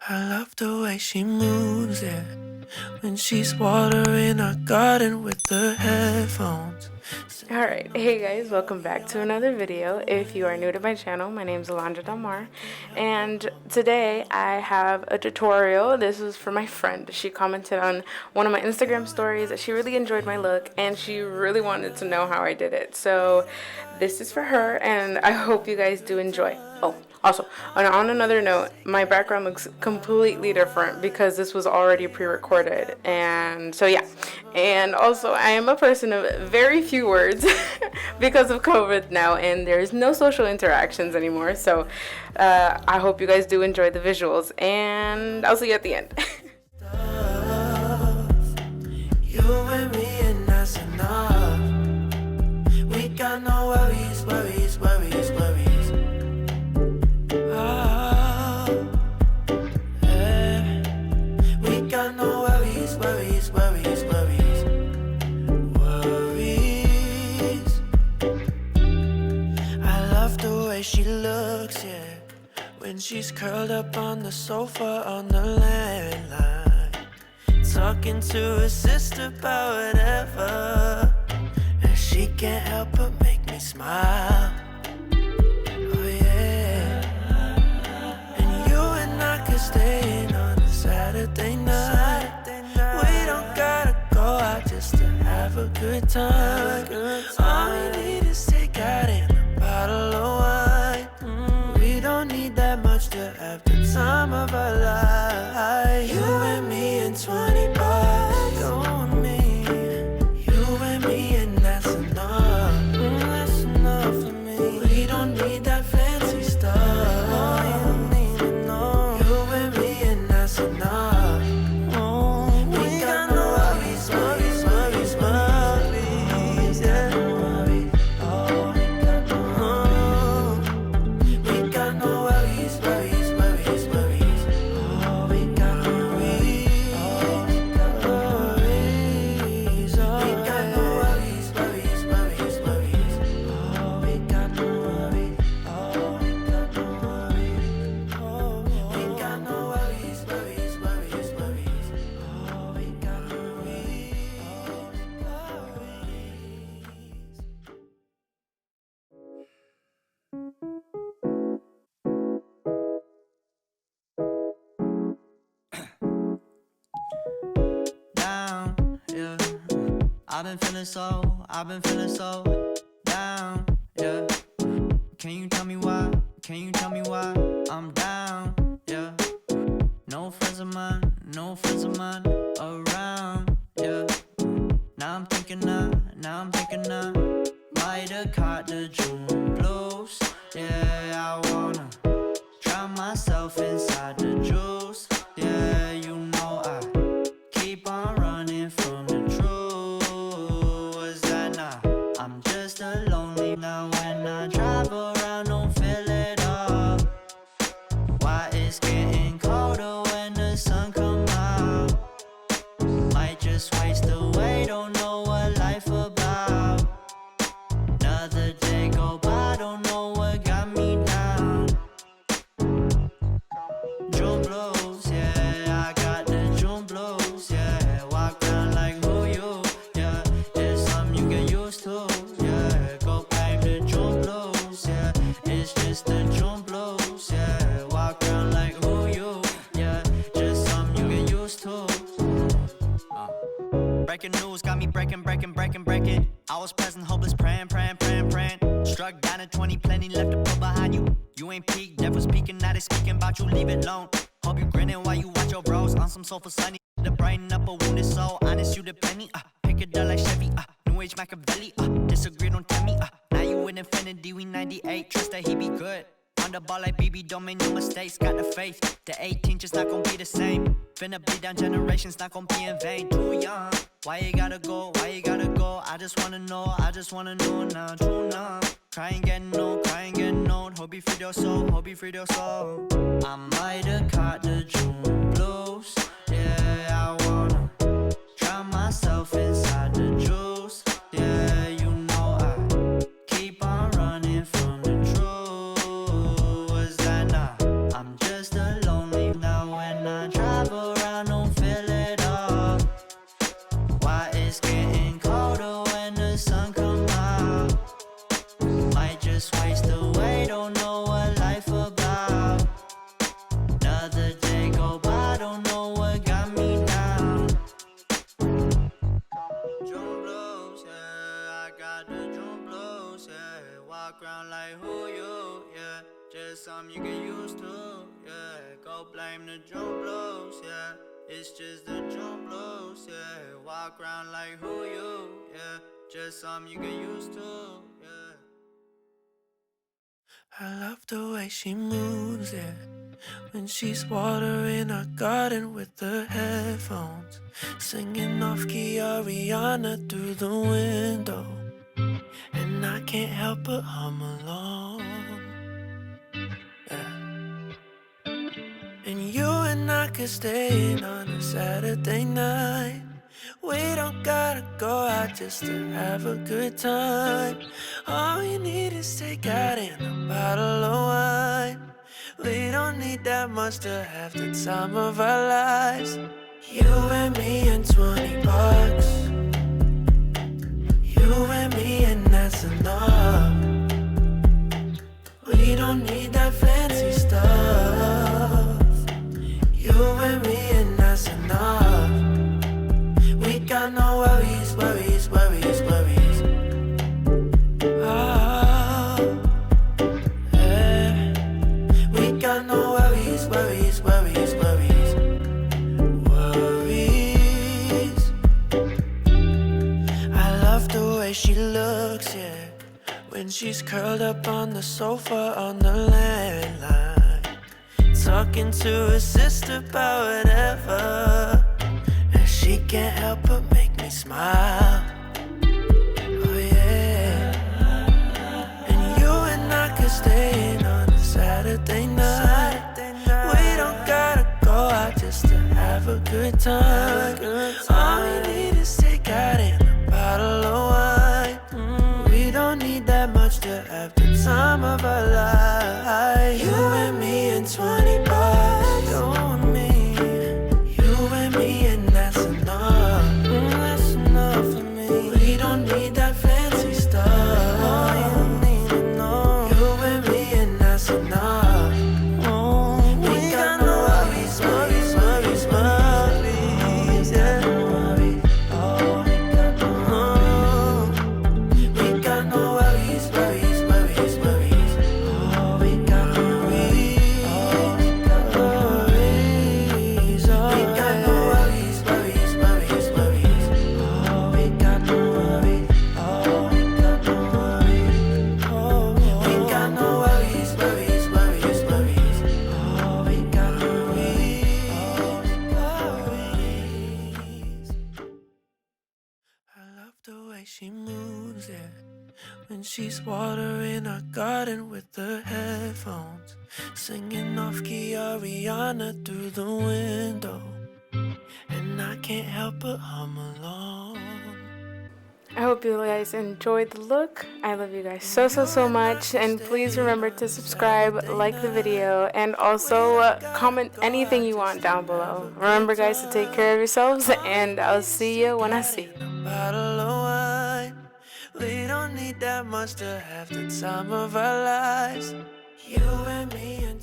I love the way she moves, yeah. When she's watering our garden with the headphones. Alright, hey guys, welcome back to another video. If you are new to my channel, my name is Alondra, and today I have a tutorial. This is for my friend. She commented on one of my Instagram stories that she really enjoyed my look and she really wanted to know how I did it. So this is for her and I hope you guys do enjoy. Oh, also, on another note, my background looks completely different because this was already pre-recorded, and so yeah. And also, I am a person of very few words because of COVID now, and there's no social interactions anymore. So I hope you guys do enjoy the visuals, and I'll see you at the end. You and me, and that's enough. We got no worries, worries, worries, worries. We got no worries, worries, worries, worries, worries. I love the way she looks, yeah. When she's curled up on the sofa on the landline, talking to her sister about whatever, and she can't help but make me smile. Oh yeah. And you and I could stay in on a Saturday night. We don't gotta go out just to have a good time. All we need is take out in a bottle of wine. We don't need that much to have the time of our life. You and me and 20 bucks. You and me, you and me, and that's enough. That's enough for me. We don't need that fancy stuff. You don't need to know. You and me, and that's enough. We got no worries, worries, worries, worries, yeah. We got no worries, worries, worries, worries. We got no worries, worries. We got no worries, worries, worries, worries. We got no worries, we got no worries, worries, worries, worries. We got no worries, down, yeah. I've been feeling so down, yeah. Can you tell me why? Can you tell me why I'm down, yeah? No friends of mine around, yeah. Now I'm thinking I might have caught the June blues, yeah. I wanna drown myself inside the juice, yeah. You know I keep on running from the truth. Was that not? I'm just a lonely now when I drive around, don't feel it all. Why it's getting colder when the sun come out? Might just waste away, don't know what life about. Another day go by, don't know what got me down. June blues, yeah, I got the June blues, yeah. Walk around like who you, yeah. It's something you get used to, yeah. Go claim the June blues, yeah. It's just the June blues, yeah. Walk around like who you, yeah. Just something you get used to. Breaking news got me breaking. I was present, hopeless, praying. Struck down at 20, plenty left to put behind you. You ain't peaked, devil speaking, now they speaking about you, leave it alone. Hope you grinning while you watch your bros on some sofa sunny. To brighten up a wounded soul, honest you the penny, pick it up like Chevy, new age Machiavelli, disagree, don't tell me, now you in infinity, we 98, trust that he be good. On the ball like BB, don't make no mistakes, got the faith. The 18 just not gonna be the same. Finna bleed down generations, not gonna be in vain. Too young, why you gotta go, I just wanna know now, true now. Cry and get old, hope you freed your soul, I might have caught the June blues, yeah, I wanna drown myself inside the juice, yeah, you know I keep on running from the truth. Was that not? I'm just a lonely now when something you get used to, yeah. Go blame the June blues, yeah. It's just the June blues, yeah. Walk around like who you, yeah. Just something you get used to, yeah. I love the way she moves, yeah. When she's watering our garden with the headphones, singing off key Ariana through the window, and I can't help but hum along, yeah. And you and I could stay in on a Saturday night. We don't gotta go out just to have a good time. All we need is take out in a bottle of wine. We don't need that much to have the time of our lives. You and me and $20. You and me and that's enough. We don't need that fancy stuff. You and me and that's enough. We got no worries, worries, worries, worries. Oh, yeah. We got no worries, worries, worries, worries. Worries. I love the way she looks, yeah. When she's curled up on the sofa on the landline, talking to her sister about whatever. She can't help but make me smile. Oh yeah. And you and I could stay in on a Saturday night. We don't gotta go out just to have a good time. All we need is take out in a bottle of wine. We don't need that much to have the time of our lives. You and me and $20. You and me. You and me and that's enough. That's enough for me. We don't need that fancy stuff. You don't need to know. You and me and that's enough. We got no worries, worries, worries, worries. Yeah. Oh, we got no worries, worries, worries, worries. Oh, we got no worries. Oh, we got no worries. We got no worries, worries, worries, worries. Oh, we got no worries. Oh, we got no worries. Oh, we got no worries, worries, worries, worries. Oh, we got no worries. I love the way she moves, yeah. When she's watering our garden with the headphones, singing off key Ariana through the window, and I can't help but hum along. I hope you guys enjoyed the look. I love you guys so much, and please remember to subscribe, like the video, and also comment anything you want down below. Remember guys to take care of yourselves, and I'll see you when I see you. Bottle of wine. We don't need that much to have the time of our lives. You and me and